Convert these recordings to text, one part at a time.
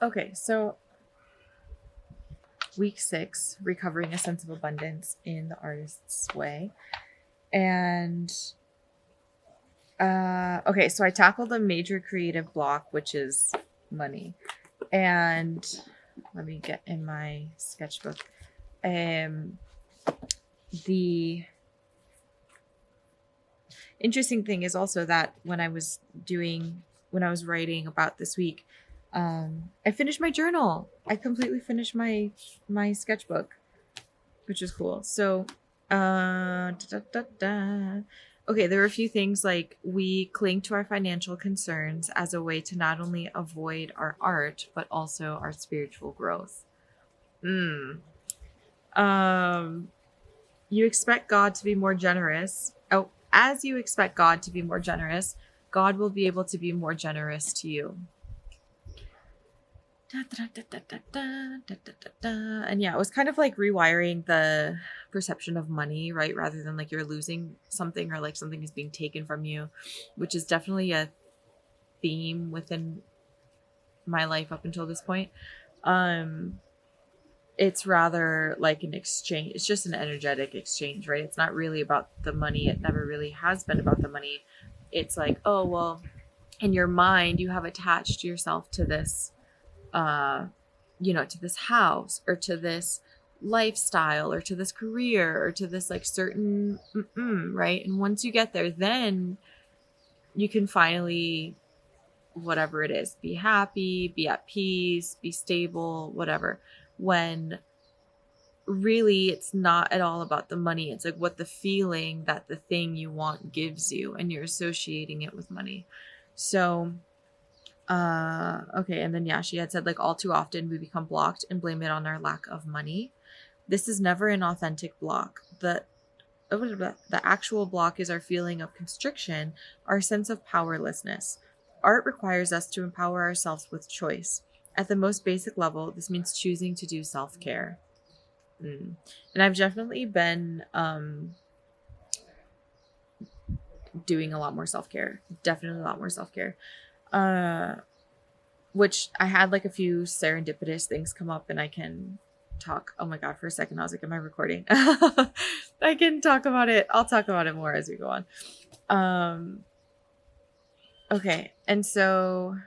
Okay, so week 6, recovering a sense of abundance in the artist's way. And okay, so I tackled a major creative block, which is money. And let me get in my sketchbook. The interesting thing is also that when I was writing about this week, I finished my journal. I completely finished my sketchbook, which is cool. So, da, da, da. Okay, there were a few things like we cling to our financial concerns as a way to not only avoid our art but also our spiritual growth. Mm. Um, you expect God to be more generous. Oh, as you expect God to be more generous, God will be able to be more generous to you. And yeah, it was kind of like rewiring the perception of money, right? Rather than like you're losing something or like something is being taken from you, which is definitely a theme within my life up until this point. Um, it's rather like an exchange. It's just an energetic exchange, right? It's not really about the money. It never really has been about the money. It's like, oh, well, in your mind, you have attached yourself to this uh, to this house or to this lifestyle or to this career or to this like certain right. And once you get there, then you can finally, whatever it is, be happy, be at peace, be stable, whatever. When really it's not at all about the money. It's like what the feeling that the thing you want gives you, and you're associating it with money. So okay, and then yeah, she had said like all too often we become blocked and blame it on our lack of money. This is never an authentic block. The actual block is our feeling of constriction, our sense of powerlessness. Art requires us to empower ourselves with choice. At the most basic level, this means choosing to do self-care. And I've definitely been doing a lot more self-care. Definitely a lot more self-care. Uh which I had like a few serendipitous things come up, and I can talk. Oh my God, for a second, I was like, am I recording? I can talk about it. I'll talk about it more as we go on. Okay. And so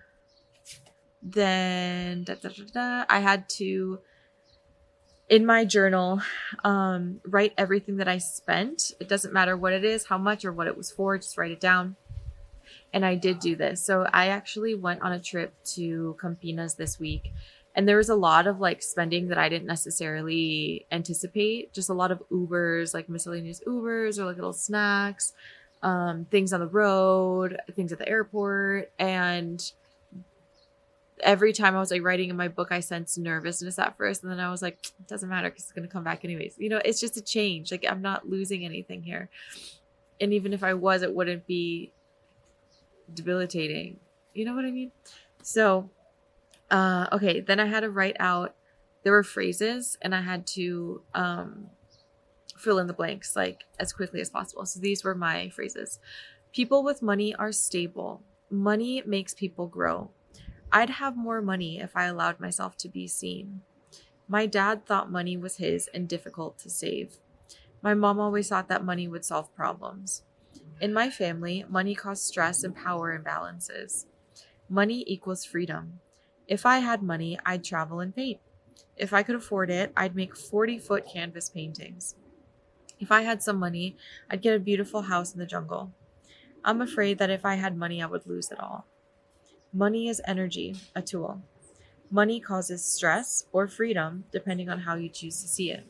then I had to, in my journal, write everything that I spent. It doesn't matter what it is, how much, or what it was for, just write it down. And I did do this. So I actually went on a trip to Campinas this week. And there was a lot of like spending that I didn't necessarily anticipate. Just a lot of Ubers, like miscellaneous Ubers or like little snacks, things on the road, things at the airport. And every time I was like writing in my book, I sensed nervousness at first. And then I was like, it doesn't matter because it's going to come back anyways. It's just a change. Like I'm not losing anything here. And even if I was, it wouldn't be debilitating. You know what I mean? So, okay, then I had to write out, there were phrases and I had to fill in the blanks like as quickly as possible. So these were my phrases. People with money are stable. Money makes people grow. I'd have more money if I allowed myself to be seen. My dad thought money was his and difficult to save. My mom always thought that money would solve problems. In my family, money caused stress and power imbalances. Money equals freedom. If I had money, I'd travel and paint. If I could afford it, I'd make 40-foot canvas paintings. If I had some money, I'd get a beautiful house in the jungle. I'm afraid that if I had money, I would lose it all. Money is energy, a tool. Money causes stress or freedom, depending on how you choose to see it.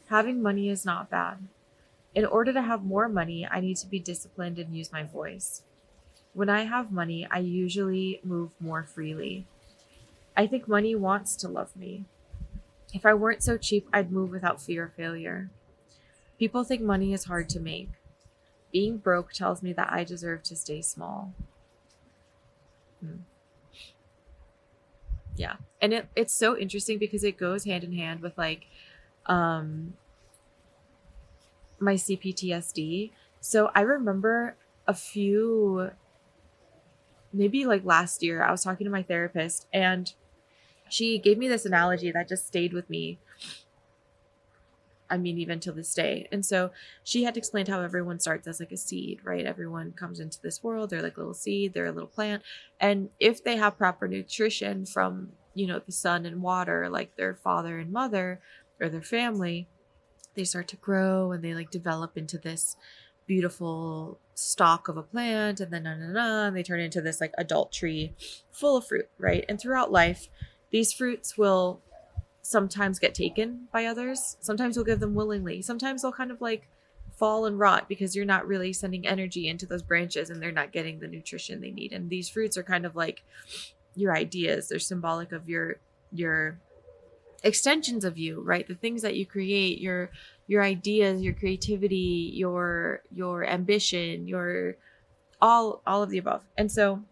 Having money is not bad. In order to have more money, I need to be disciplined and use my voice. When I have money, I usually move more freely. I think money wants to love me. If I weren't so cheap, I'd move without fear of failure. People think money is hard to make. Being broke tells me that I deserve to stay small. Yeah. And it's so interesting because it goes hand in hand with like um my CPTSD. So I remember a few, maybe like last year, I was talking to my therapist and she gave me this analogy that just stayed with me. I mean, even till this day. And so she had explained how everyone starts as like a seed, right? Everyone comes into this world, they're like a little seed, they're a little plant. And if they have proper nutrition from, the sun and water, like their father and mother or their family, they start to grow and they like develop into this beautiful stalk of a plant, and then and they turn into this like adult tree full of fruit, right? And throughout life, these fruits will sometimes get taken by others. Sometimes you'll give them willingly. Sometimes they'll kind of like fall and rot because you're not really sending energy into those branches and they're not getting the nutrition they need. And these fruits are kind of like your ideas. They're symbolic of your extensions of you, right? The things that you create, your ideas, your creativity, your ambition, your all of the above. And so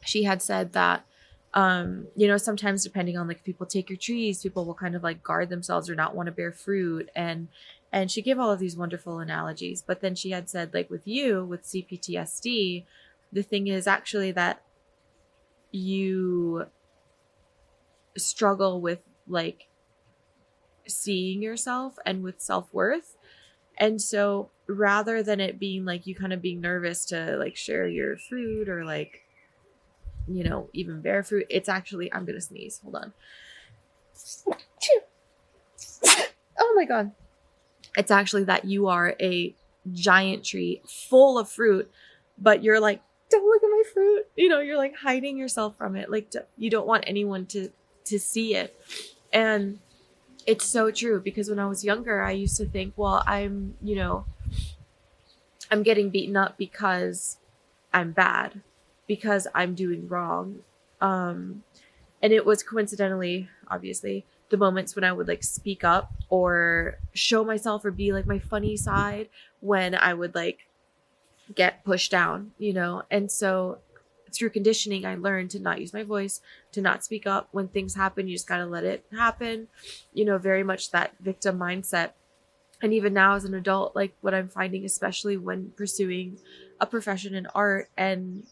she had said that sometimes depending on like if people take your trees, people will kind of like guard themselves or not want to bear fruit. And she gave all of these wonderful analogies. But then she had said, like with you with CPTSD, the thing is actually that you struggle with like seeing yourself and with self-worth. And so rather than it being like you kind of being nervous to like share your fruit or like even bear fruit, it's actually, I'm gonna sneeze, hold on. Oh my god. It's actually that you are a giant tree full of fruit, but you're like, don't look at my fruit, you're like hiding yourself from it, like you don't want anyone to see it. And it's so true, because when I was younger, I used to think, well, I'm getting beaten up because I'm bad, because I'm doing wrong. And it was coincidentally, obviously, the moments when I would like speak up or show myself or be like my funny side when I would like get pushed down, And so through conditioning, I learned to not use my voice, to not speak up when things happen. You just got to let it happen, very much that victim mindset. And even now as an adult, like what I'm finding, especially when pursuing a profession in art and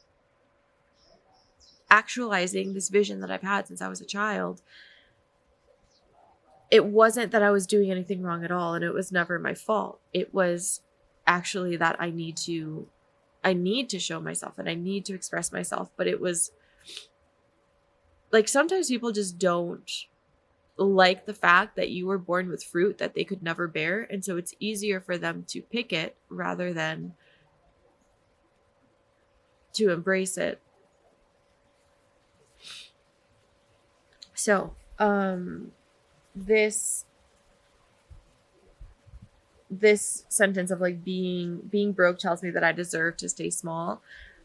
actualizing this vision that I've had since I was a child, it wasn't that I was doing anything wrong at all. And it was never my fault. It was actually that I need to show myself and I need to express myself. But it was like, sometimes people just don't like the fact that you were born with fruit that they could never bear. And so it's easier for them to pick it rather than to embrace it. So, this sentence of like being broke tells me that I deserve to stay small,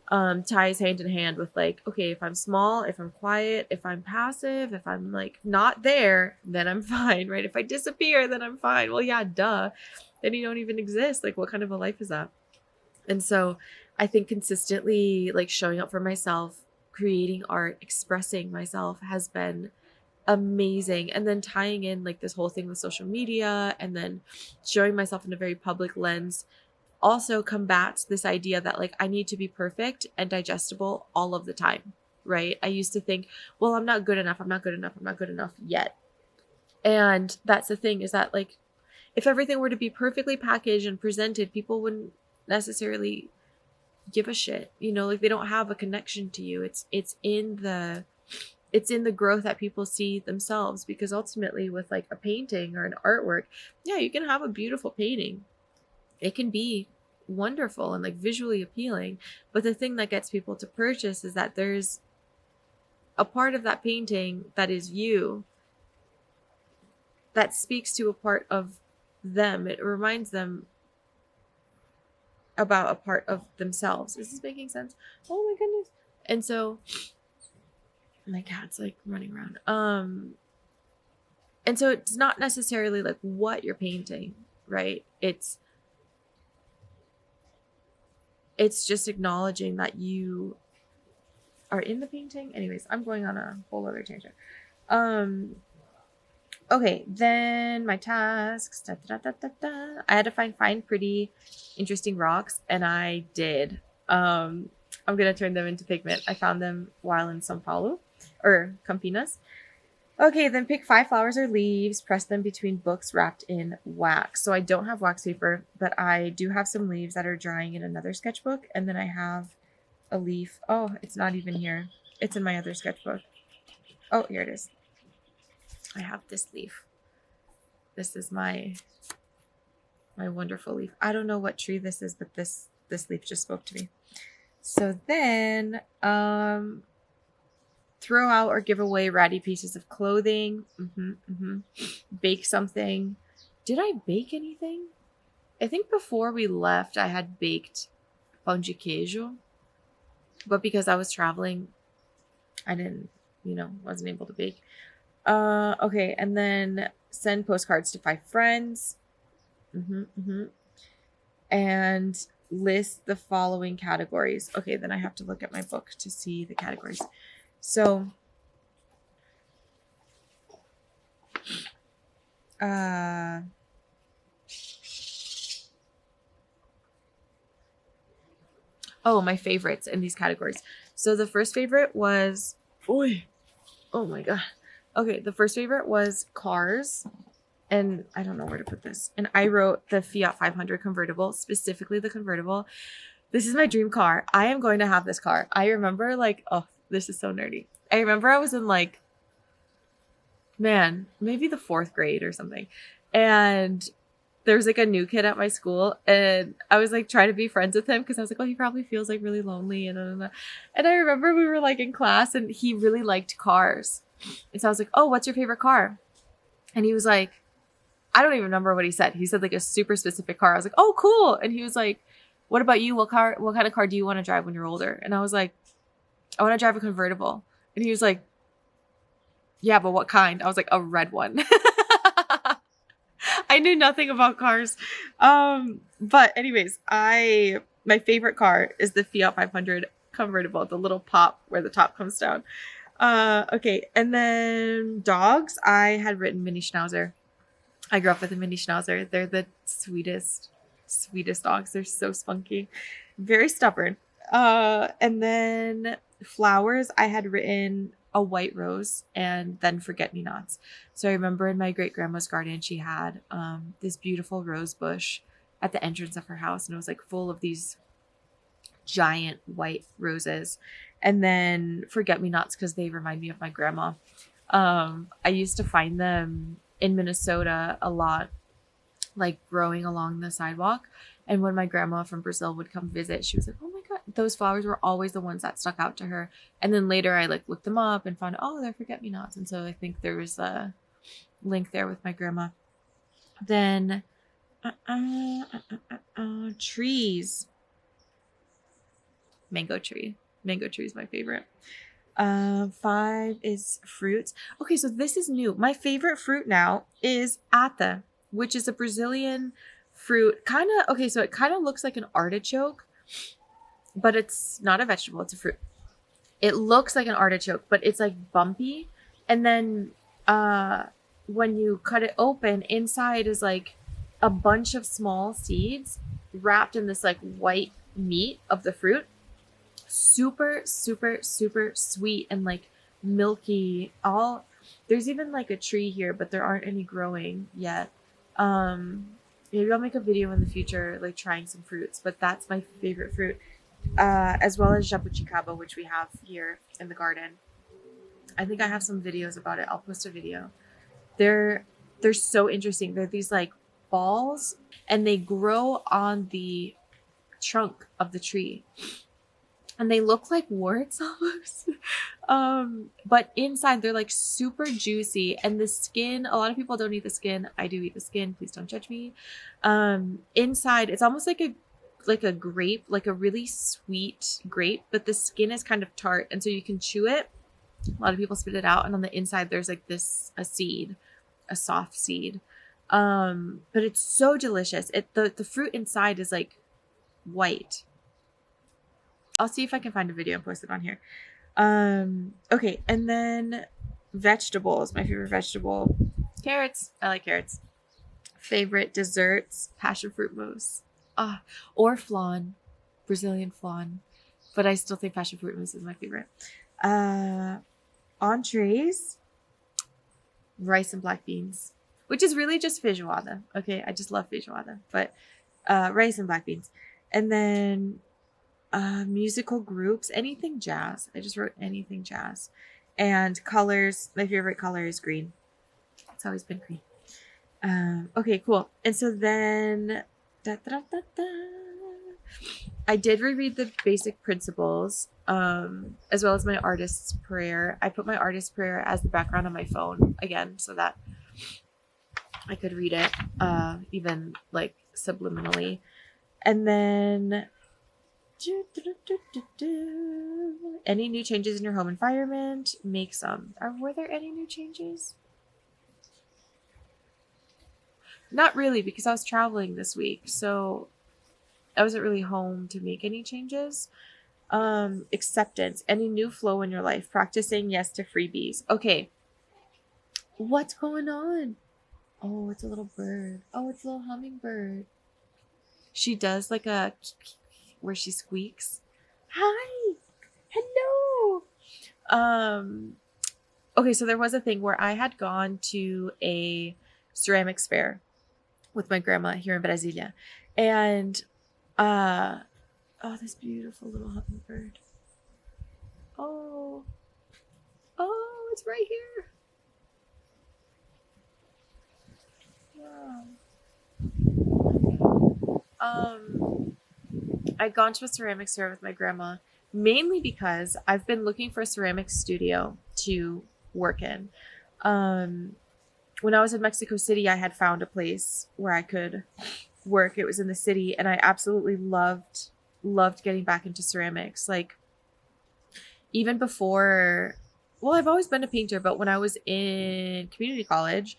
ties hand in hand with like, okay, if I'm small, if I'm quiet, if I'm passive, if I'm like not there, then I'm fine, right? If I disappear, then I'm fine. Well, yeah, duh. Then you don't even exist. Like, what kind of a life is that? And so I think consistently like showing up for myself, creating art, expressing myself has been amazing. And then tying in like this whole thing with social media and then showing myself in a very public lens also combats this idea that like I need to be perfect and digestible all of the time, right? I used to think, well, I'm not good enough, I'm not good enough, I'm not good enough yet. And that's the thing, is that like if everything were to be perfectly packaged and presented, people wouldn't necessarily give a shit, like they don't have a connection to you. It's in the growth that people see themselves. Because ultimately with like a painting or an artwork, yeah, you can have a beautiful painting, it can be wonderful and like visually appealing, but the thing that gets people to purchase is that there's a part of that painting that is you, that speaks to a part of them. It reminds them about a part of themselves. Is this making sense? Oh my goodness. And so my cat's like running around. And so it's not necessarily like what you're painting, right? It's just acknowledging that you are in the painting. Anyways, I'm going on a whole other tangent. Okay, then my tasks. Da, da, da, da, da. I had to find pretty interesting rocks, and I did. I'm gonna turn them into pigment. I found them while in São Paulo or Campinas. Okay, then pick 5 flowers or leaves, press them between books wrapped in wax. So I don't have wax paper, but I do have some leaves that are drying in another sketchbook. And then I have a leaf. Oh, it's not even here. It's in my other sketchbook. Oh, here it is. I have this leaf. This is my wonderful leaf. I don't know what tree this is, but this leaf just spoke to me. So then throw out or give away ratty pieces of clothing. Bake something. Did I bake anything? I think before we left, I had baked pão de queijo. But because I was traveling, I didn't, wasn't able to bake. Okay, and then send postcards to 5 friends. And list the following categories. Okay, then I have to look at my book to see the categories. So, my favorites in these categories. So the first favorite was, oh my God. Okay, the first favorite was cars. And I don't know where to put this. And I wrote the Fiat 500 convertible, specifically the convertible. This is my dream car. I am going to have this car. I remember this is so nerdy. I remember I was in maybe the 4th grade or something. And there was a new kid at my school, and I was trying to be friends with him because I was he probably feels really lonely. And I remember we were in class, and he really liked cars. And so I was oh, what's your favorite car? And he was I don't even remember what he said. He said a super specific car. I was oh, cool. And he was what about you? What kind of car do you want to drive when you're older? And I was I want to drive a convertible. And he was yeah, but what kind? I was a red one. I knew nothing about cars. But anyways, my favorite car is the Fiat 500 convertible, the little pop where the top comes down. Okay. And then dogs, I had written mini schnauzer. I grew up with a mini schnauzer. They're the sweetest dogs. They're so spunky, very stubborn. And then flowers, I had written a white rose and then forget-me-nots. So I remember in my great grandma's garden, she had this beautiful rose bush at the entrance of her house, and it was full of these giant white roses. And then forget-me-nots because they remind me of my grandma. I used to find them in Minnesota a lot, growing along the sidewalk. And when my grandma from Brazil would come visit, she was oh my God, those flowers were always the ones that stuck out to her. And then later I looked them up and found, oh, they're forget-me-nots. And so I think there was a link there with my grandma. Then trees. Mango tree. Mango tree is my favorite. 5 is fruits. Okay, so this is new. My favorite fruit now is ata, which is a Brazilian fruit. So it kind of looks like an artichoke, but it's not a vegetable, it's a fruit. It looks like an artichoke, but it's bumpy. And then when you cut it open, inside is a bunch of small seeds wrapped in this white meat of the fruit. Super, super, super sweet and milky. There's even a tree here, but there aren't any growing yet. Maybe I'll make a video in the future trying some fruits, but that's my favorite fruit. As well as jabuticaba, which we have here in the garden. I think I have some videos about it. I'll post a video. They're so interesting. They're these balls, and they grow on the trunk of the tree. And they look like warts almost. But inside they're super juicy, and the skin, a lot of people don't eat the skin. I do eat the skin. Please don't judge me. Inside it's almost like a grape, a really sweet grape, but the skin is kind of tart, and so you can chew it. A lot of people spit it out, and on the inside there's a seed, a soft seed. But it's so delicious. The fruit inside is white. I'll see if I can find a video and post it on here. Okay, and then vegetables. My favorite vegetable, carrots. I like carrots. Favorite desserts, passion fruit mousse. Or flan, Brazilian flan. But I still think passion fruit mousse is my favorite. Entrees. rice and black beans, which is really just feijoada. Okay, I just love feijoada, but rice and black beans. And then musical groups, anything jazz. I just wrote anything jazz. And colors, my favorite color is green. It's always been green. Okay, cool. And so then I did reread the basic principles, as well as my artist's prayer. I put my artist's prayer as the background on my phone again, so that I could read it, even like subliminally. And then any new changes in your home environment, make some. Were there any new changes? Not really, because I was traveling this week, so I wasn't really home to make any changes. Acceptance, any new flow in your life, practicing yes to freebies. Okay, what's going on? Oh, it's a little bird. Oh, it's a little hummingbird. She does like a where she squeaks. Hi, hello. Okay, so there was a thing where I had gone to a ceramics fair with my grandma here in Brasilia, and oh, this beautiful little hummingbird. Oh, it's right here. Wow. I'd gone to a ceramics fair with my grandma mainly because I've been looking for a ceramics studio to work in. When I was in Mexico City, I had found a place where I could work. It was in the city, and I absolutely loved getting back into ceramics. Like, even before, well, I've always been a painter, but when I was in community college,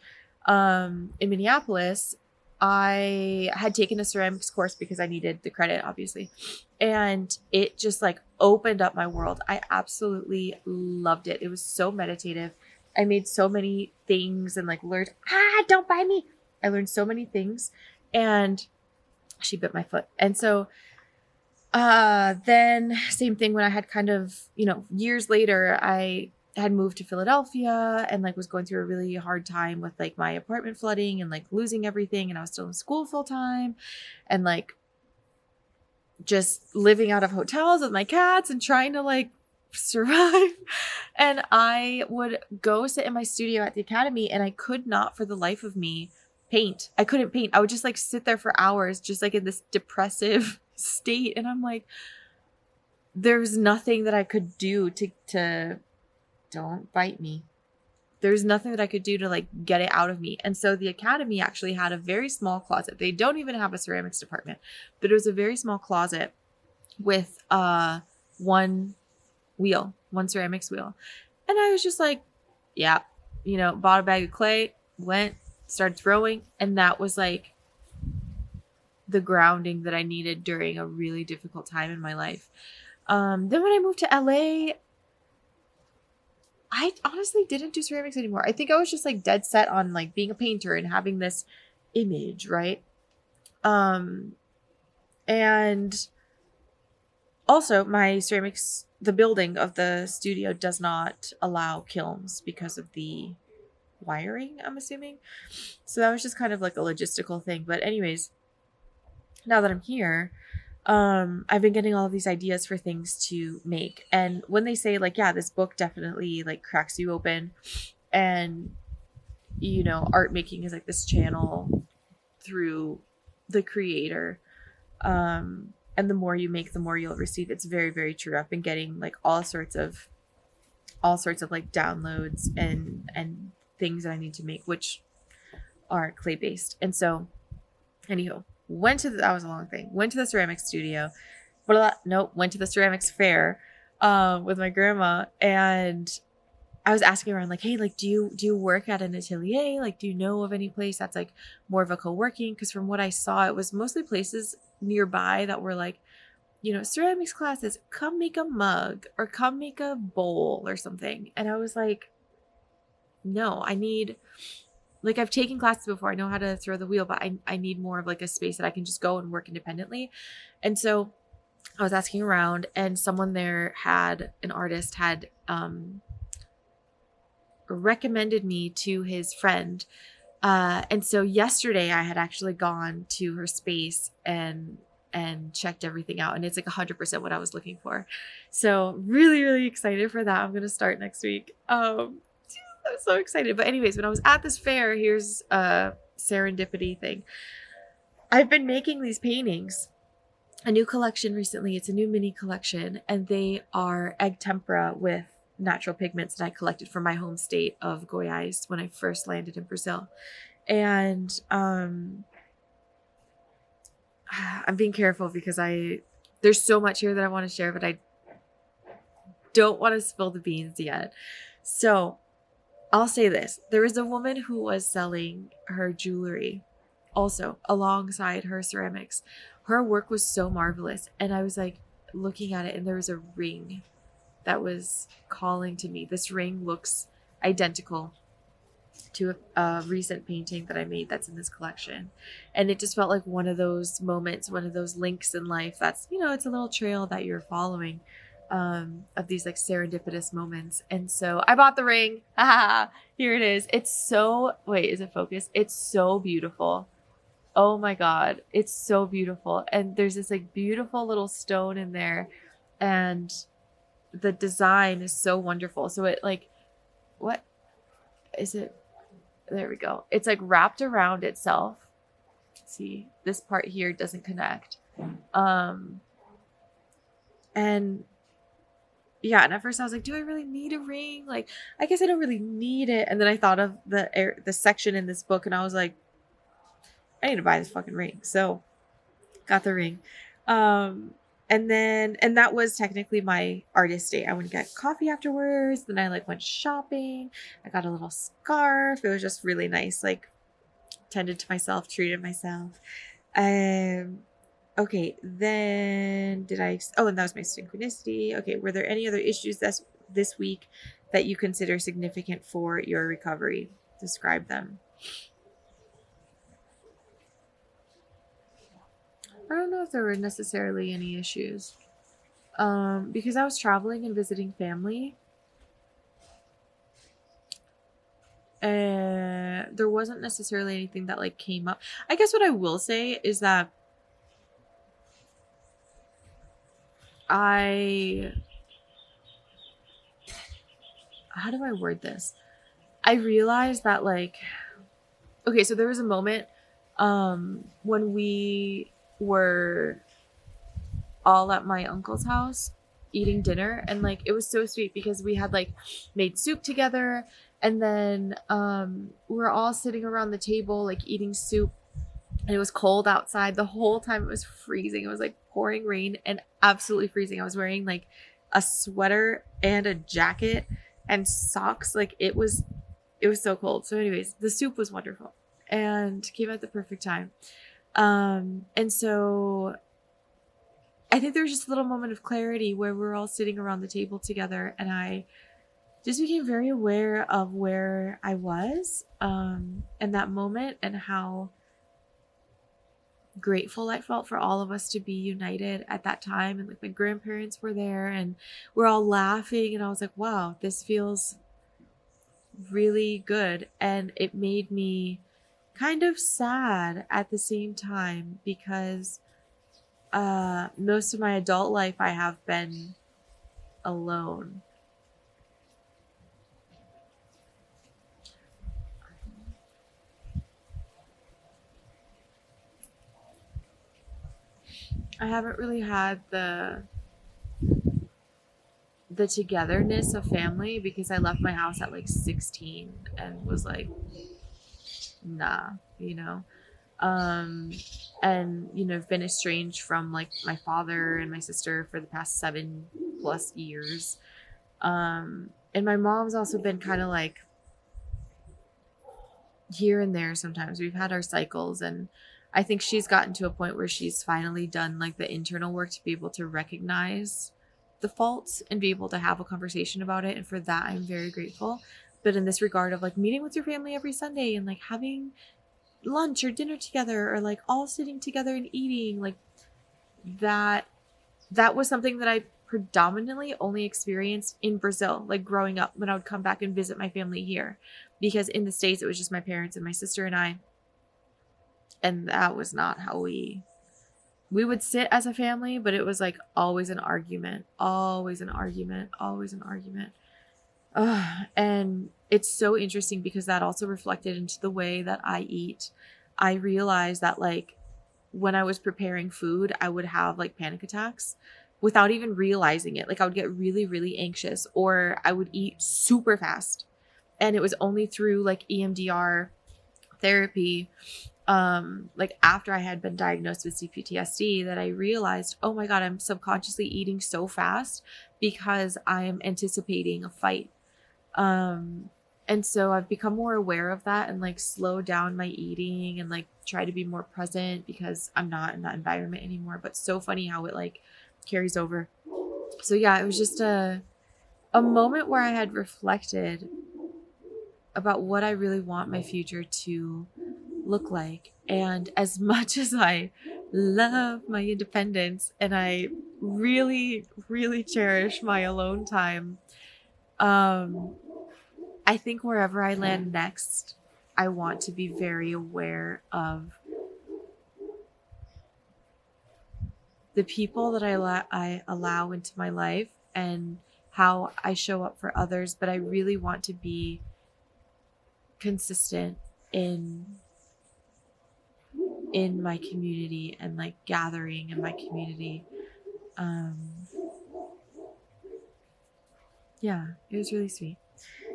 in Minneapolis, I had taken a ceramics course because I needed the credit, obviously. And it just like opened up my world. I absolutely loved it. It was so meditative. I made so many things and like learned, don't buy me. I learned so many things, and she bit my foot. And so then same thing when I had kind of, years later, I had moved to Philadelphia and like was going through a really hard time with like my apartment flooding and like losing everything. And I was still in school full time and like just living out of hotels with my cats and trying to like survive. And I would go sit in my studio at the academy, and I could not for the life of me paint. I couldn't paint. I would just like sit there for hours, just like in this depressive state. And I'm like, there's nothing that I could do to don't bite me. There's nothing that I could do to like get it out of me. And so the academy actually had a very small closet. They don't even have a ceramics department, but it was a very small closet with one ceramics wheel. And I was just like, yeah, bought a bag of clay, went, started throwing. And that was like the grounding that I needed during a really difficult time in my life. Then when I moved to LA, I honestly didn't do ceramics anymore. I think I was just like dead set on like being a painter and having this image, right? And also my ceramics, the building of the studio does not allow kilns because of the wiring, I'm assuming. So that was just kind of like a logistical thing. But anyways, now that I'm here, I've been getting all of these ideas for things to make. And when they say like, yeah, this book definitely like cracks you open, and art making is like this channel through the creator, and the more you make, the more you'll receive. It's very, very true. I've been getting like all sorts of like downloads and things that I need to make, which are clay based. And so anywho, that was a long thing. Went to the ceramics studio. Went to the ceramics fair with my grandma, and I was asking around like, hey, like, do you work at an atelier? Like, do you know of any place that's like more of a co-working? Because from what I saw, it was mostly places nearby that were like, ceramics classes, come make a mug or come make a bowl or something. And I was like, no, I need, like, I've taken classes before. I know how to throw the wheel, but I need more of like a space that I can just go and work independently. And so I was asking around, and someone there an artist had recommended me to his friend. And so yesterday I had actually gone to her space and checked everything out, and it's like 100% what I was looking for. So really, really excited for that. I'm gonna start next week. I'm so excited. But anyways, when I was at this fair, here's a serendipity thing. I've been making these paintings, a new collection recently. It's a new mini collection, and they are egg tempera with natural pigments that I collected from my home state of Goiás when I first landed in Brazil. And I'm being careful because there's so much here that I want to share, but I don't want to spill the beans yet. So I'll say this. There was a woman who was selling her jewelry also alongside her ceramics. Her work was so marvelous. And I was like looking at it, and there was a ring that was calling to me. This ring looks identical to a recent painting that I made that's in this collection. And it just felt like one of those moments, one of those links in life that's, it's a little trail that you're following of these like serendipitous moments. And so I bought the ring. Here it is. It's so, wait, is it focused? It's so beautiful. Oh my God. It's so beautiful. And there's this like beautiful little stone in there, and the design is so wonderful. So it like, what is it? There we go. It's like wrapped around itself. See, this part here doesn't connect. And yeah, and at first I was like, do I really need a ring? Like, I guess I don't really need it. And then I thought of the section in this book, and I was like, I need to buy this fucking ring. So got the ring. And that was technically my artist day. I went and got coffee afterwards. Then I like went shopping. I got a little scarf. It was just really nice. Like, tended to myself, treated myself. Okay, then and that was my synchronicity. Okay, were there any other issues this week that you consider significant for your recovery? Describe them. I don't know if there were necessarily any issues. Because I was traveling and visiting family, and there wasn't necessarily anything that like came up. I guess what I will say is that how do I word this? I realized that like, okay, so there was a moment when we were all at my uncle's house eating dinner, and like it was so sweet because we had like made soup together, and then we were all sitting around the table like eating soup, and it was cold outside the whole time. It was freezing. It was like pouring rain and absolutely freezing. I was wearing like a sweater and a jacket and socks. Like it was so cold. So anyways, the soup was wonderful and came at the perfect time. And so I think there was just a little moment of clarity where we're all sitting around the table together, and I just became very aware of where I was in that moment, and how grateful I felt for all of us to be united at that time. And like my grandparents were there, and we're all laughing, and I was like, wow, this feels really good. And it made me kind of sad at the same time, because most of my adult life I have been alone. I haven't really had the togetherness of family, because I left my house at like 16 and was like, nah, and I've been estranged from like my father and my sister for the past 7+ years, and my mom's also been kind of like here and there. Sometimes we've had our cycles, and I think she's gotten to a point where she's finally done like the internal work to be able to recognize the faults and be able to have a conversation about it, and for that I'm very grateful. But in this regard of like meeting with your family every Sunday and like having lunch or dinner together, or like all sitting together and eating, like that was something that I predominantly only experienced in Brazil, like growing up when I would come back and visit my family here. Because in the States, it was just my parents and my sister and I. And that was not how we would sit as a family, but it was like always an argument, always an argument, always an argument. And it's so interesting because that also reflected into the way that I eat. I realized that like when I was preparing food, I would have like panic attacks without even realizing it. Like I would get really, really anxious, or I would eat super fast. And it was only through like EMDR therapy, like after I had been diagnosed with CPTSD, that I realized, oh my God, I'm subconsciously eating so fast because I am anticipating a fight. And so I've become more aware of that and like slow down my eating and like try to be more present because I'm not in that environment anymore. But so funny how it like carries over. So yeah, it was just a moment where I had reflected about what I really want my future to look like. And as much as I love my independence and I really, really cherish my alone time, I think wherever I land next, I want to be very aware of the people that I allow into my life and how I show up for others. But I really want to be consistent in my community and like gathering in my community. Yeah, it was really sweet.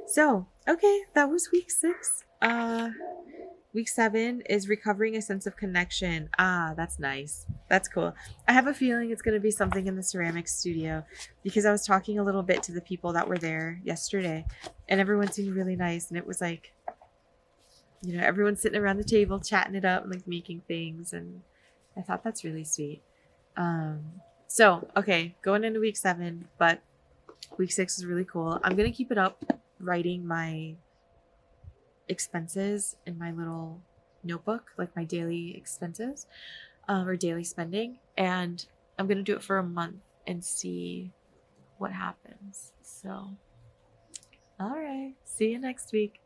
So, okay, that was week 6. Week 7 is recovering a sense of connection. That's nice. That's cool. I have a feeling it's going to be something in the ceramics studio because I was talking a little bit to the people that were there yesterday and everyone seemed really nice. And it was like, you know, everyone sitting around the table chatting it up and like making things. And I thought that's really sweet. So, okay, going into week 7, but week 6 is really cool. I'm going to keep it up writing my expenses in my little notebook, like my daily expenses or daily spending. And I'm going to do it for a month and see what happens. So, all right. See you next week.